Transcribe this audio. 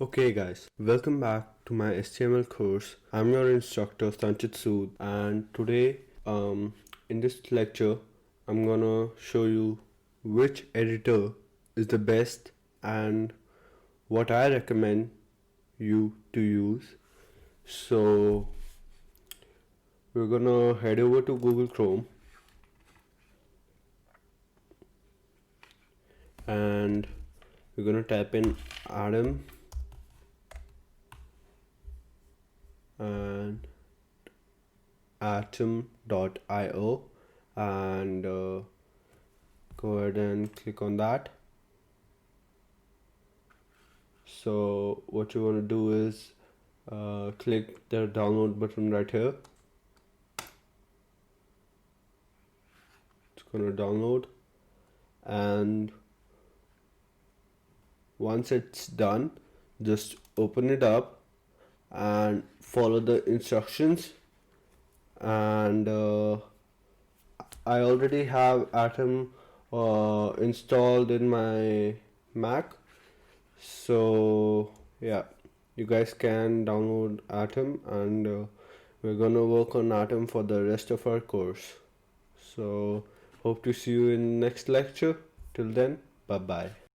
Okay guys, welcome back to my HTML course. I'm your instructor Pt2 and today in this lecture I'm gonna show you which editor is the best and what I recommend you to use. So we're gonna head over to Google Chrome and we're gonna type in Atom and atom.io and go ahead and click on that. So what you want to do is click the download button right here. It's gonna download, and once it's done, just open it up and follow the instructions. And I already have Atom installed in my Mac, so yeah, you guys can download Atom, and we're gonna work on Atom for the rest of our course. So hope to see you in next lecture. Till then, bye bye.